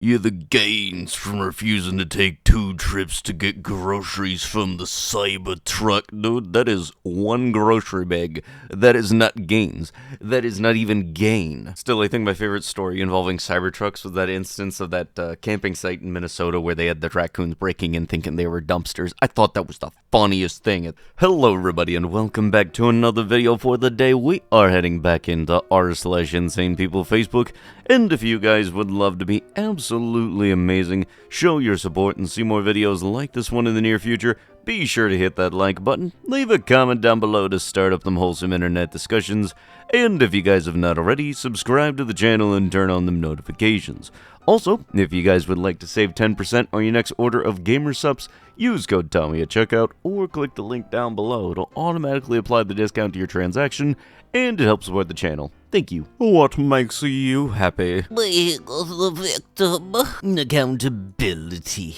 You're the gains from refusing to take 2 trips to get groceries from the Cybertruck. Dude, that is one grocery bag. That is not gains. That is not even gain. Still, I think my favorite story involving Cybertrucks was that instance of that camping site in Minnesota where they had the raccoons breaking in thinking they were dumpsters. I thought that was the funniest thing. Hello, everybody, and welcome back to another video for the day. We are heading back into r/Insane People Facebook. And if you guys would love to be absolutely amazing, show your support and see more videos like this one in the near future, be sure to hit that like button, leave a comment down below to start up them wholesome internet discussions, and if you guys have not already, subscribe to the channel and turn on them notifications. Also, if you guys would like to save 10% on your next order of gamer subs, use code Tommy at checkout or click the link down below. It'll automatically apply the discount to your transaction, and it helps support the channel. Thank you. What makes you happy? The victim. Accountability.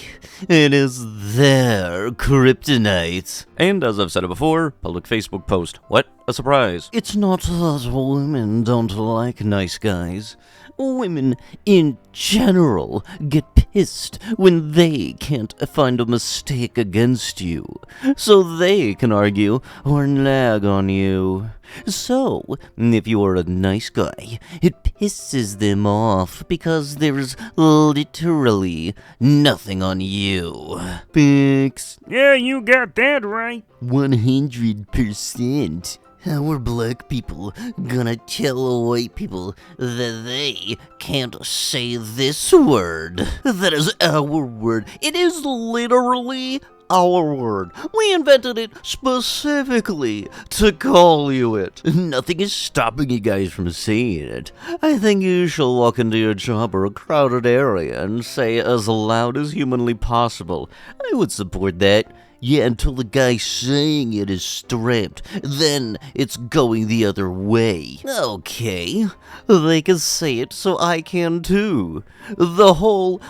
It is their kryptonite. And as I've said it before, public Facebook post. What? A surprise. It's not that women don't like nice guys. Women, in general, get pissed when they can't find a mistake against you, so they can argue or nag on you. So, if you are a nice guy, it pisses them off because there's literally nothing on you. Thanks. Yeah, you got that right. 100%. How are black people gonna tell white people that they can't say this word? That is our word. It is literally our word. We invented it specifically to call you it. Nothing is stopping you guys from saying it. I think you shall walk into your job or a crowded area and say it as loud as humanly possible. I would support that. Yeah, until the guy saying it is strapped. Then it's going the other way. Okay, they can say it, so I can too. The whole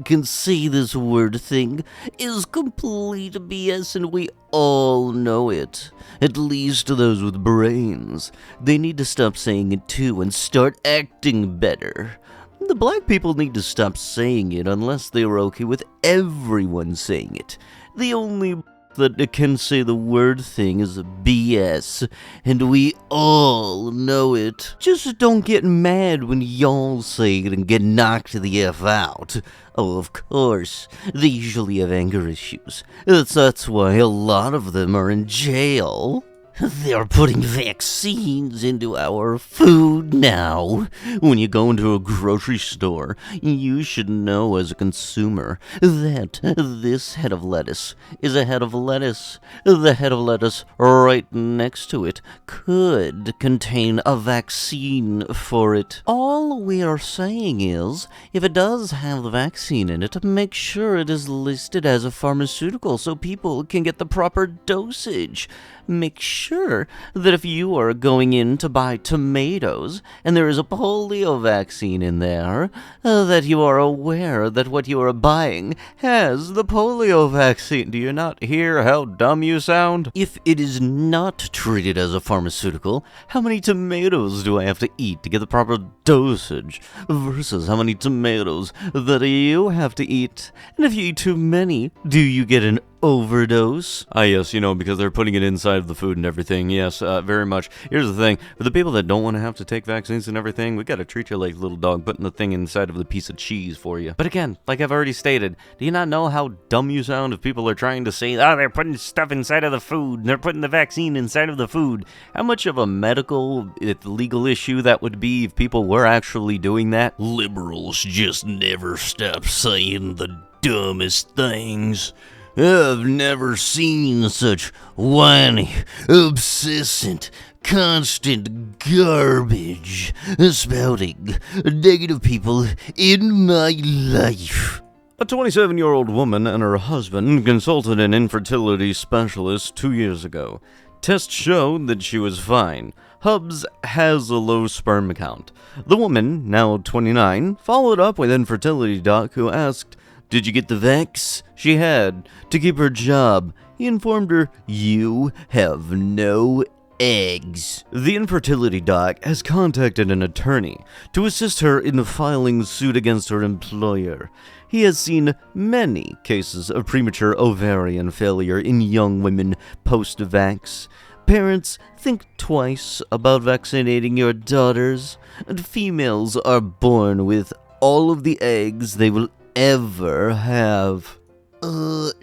can say this word thing is complete BS, and we all know it. At least those with brains. They need to stop saying it too and start acting better. The black people need to stop saying it unless they are okay with everyone saying it. The only that can say the word thing is BS, and we all know it. Just don't get mad when y'all say it and get knocked the F out. Oh, of course, they usually have anger issues. That's why a lot of them are in jail. They're putting vaccines into our food now. When you go into a grocery store, you should know as a consumer that this head of lettuce is a head of lettuce. The head of lettuce right next to it could contain a vaccine for it. All we are saying is, if it does have the vaccine in it, make sure it is listed as a pharmaceutical so people can get the proper dosage. Make sure that if you are going in to buy tomatoes and there is a polio vaccine in there, that you are aware that what you are buying has the polio vaccine. Do you not hear how dumb you sound? If it is not treated as a pharmaceutical, how many tomatoes do I have to eat to get the proper dosage versus how many tomatoes that you have to eat? And if you eat too many, do you get an overdose? Yes, because they're putting it inside of the food and everything. Yes, very much. Here's the thing. For the people that don't want to have to take vaccines and everything, we gotta treat you like a little dog, putting the thing inside of the piece of cheese for you. But again, like I've already stated, do you not know how dumb you sound if people are trying to say, oh, they're putting stuff inside of the food, and they're putting the vaccine inside of the food? How much of a medical, legal issue that would be if people were actually doing that? Liberals just never stop saying the dumbest things. I've never seen such whiny, obsessant, constant garbage spouting negative people in my life. A 27-year-old woman and her husband consulted an infertility specialist 2 years ago. Tests showed that she was fine. Hubs has a low sperm count. The woman, now 29, followed up with infertility doc who asked, "Did you get the vax?" She had. To keep her job, he informed her, "You have no eggs. The Infertility doc has contacted an attorney to assist her in filing suit against her employer. He has seen many cases of premature ovarian failure in young women post-vax. Parents, think twice about vaccinating your daughters. And females are born with all of the eggs they will ever have.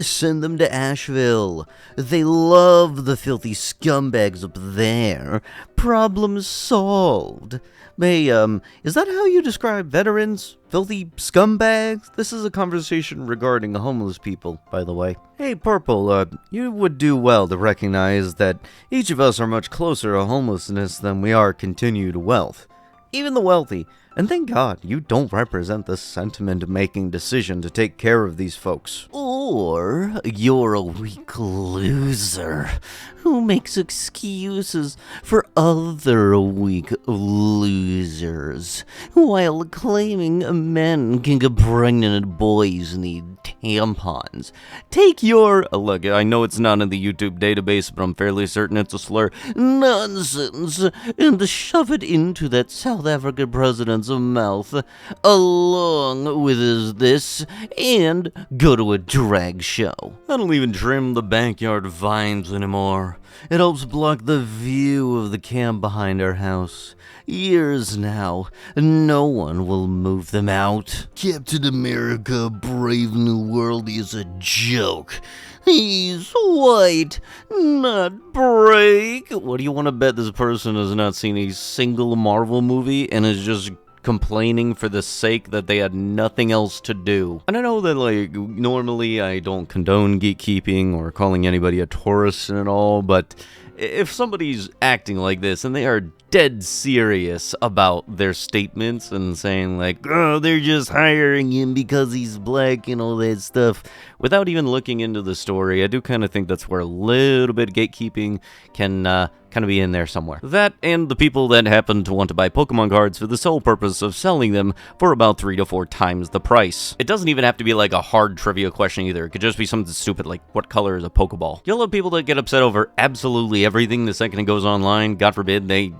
Send them to Asheville. They love the filthy scumbags up there. Problem solved. Hey, is that how you describe veterans? Filthy scumbags? This is a conversation regarding homeless people, by the way. Hey, Purple, you would do well to recognize that each of us are much closer to homelessness than we are continued wealth. Even the wealthy. And thank God you don't represent the sentiment-making decision to take care of these folks. Or you're a weak loser who makes excuses for other weak losers while claiming men can get pregnant and boys need tampons. Take your, look, I know it's not in the YouTube database, but I'm fairly certain it's a slur, nonsense, and shove it into that South African president's mouth, along with this, and go to a drag show. I don't even trim the backyard vines anymore. It helps block the view of the camp behind our house. Years now, no one will move them out. Captain America, Brave New World is a joke. He's white, not break. What do you want to bet this person has not seen a single Marvel movie and is just complaining for the sake that they had nothing else to do? And I know that, like, normally I don't condone gatekeeping or calling anybody a tourist and all, but if somebody's acting like this and they are dead serious about their statements and saying like, oh, they're just hiring him because he's black and all that stuff, without even looking into the story, I do kind of think that's where a little bit of gatekeeping can kind of be in there somewhere. That and the people that happen to want to buy Pokemon cards for the sole purpose of selling them for about 3 to 4 times the price. It doesn't even have to be like a hard trivia question either. It could just be something stupid like, what color is a Pokeball? You'll have people that get upset over absolutely everything the second it goes online. God forbid they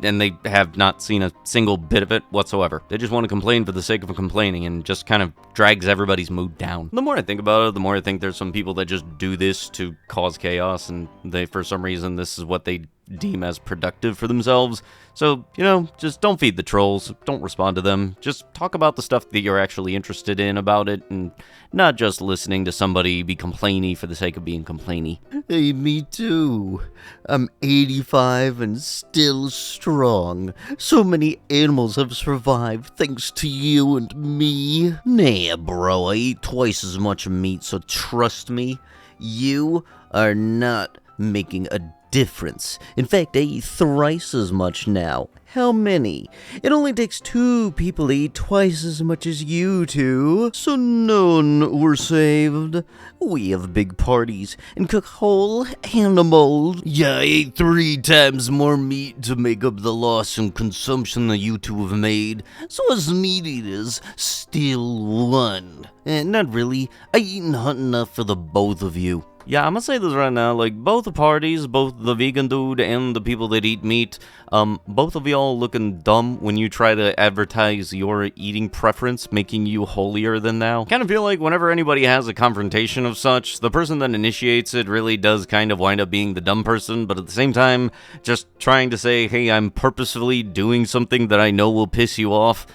have not seen a single bit of it whatsoever. They just want to complain for the sake of complaining and just kind of drags everybody's mood down. The more I think about it, the more I think there's some people that just do this to cause chaos, and they, for some reason, this is what they deem as productive for themselves. So, you know, just don't feed the trolls, don't respond to them, just talk about the stuff that you're actually interested in about it, and not just listening to somebody be complainy for the sake of being complainy. Hey, me too. I'm 85 and still strong. So many animals have survived thanks to you and me. Nah, bro, I eat twice as much meat, so trust me, you are not making a difference. In fact, I eat thrice as much now. How many? It only takes 2 people to eat twice as much as you two. So none were saved. We have big parties and cook whole animals. Yeah, I ate 3 times more meat to make up the loss in consumption that you two have made. So us meat eaters still won. Not really. I eat not enough for the both of you. Yeah, I'm gonna say this right now, like, both the parties, both the vegan dude and the people that eat meat, both of y'all looking dumb when you try to advertise your eating preference, making you holier than thou. Kind of feel like whenever anybody has a confrontation of such, the person that initiates it really does kind of wind up being the dumb person, but at the same time, just trying to say, hey, I'm purposefully doing something that I know will piss you off.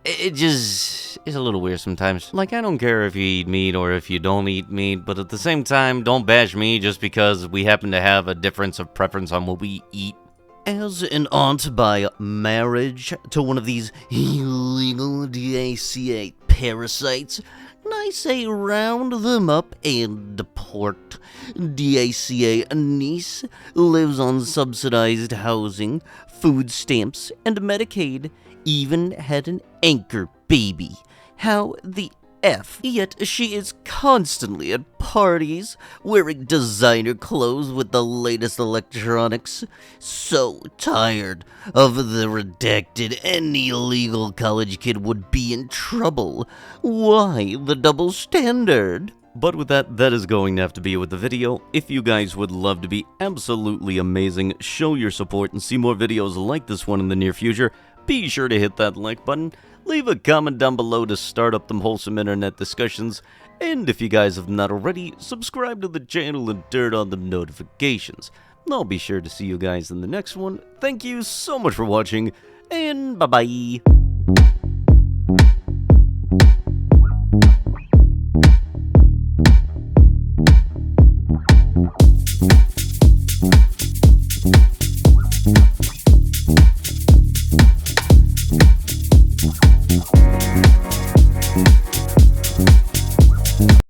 It just is a little weird sometimes. Like, I don't care if you eat meat or if you don't eat meat, but at the same time, don't bash me just because we happen to have a difference of preference on what we eat. As an aunt by marriage to one of these illegal DACA parasites, I say round them up and deport. DACA niece lives on subsidized housing, food stamps, and Medicaid. Even had an anchor baby. How the F? Yet she is constantly at parties, wearing designer clothes with the latest electronics. So tired of the redacted, any illegal college kid would be in trouble. Why the double standard? But with that, that is going to have to be it with the video. If you guys would love to be absolutely amazing, show your support, and see more videos like this one in the near future, be sure to hit that like button, leave a comment down below to start up them wholesome internet discussions, and if you guys have not already, subscribe to the channel and turn on the notifications. I'll be sure to see you guys in the next one. Thank you so much for watching, and bye-bye.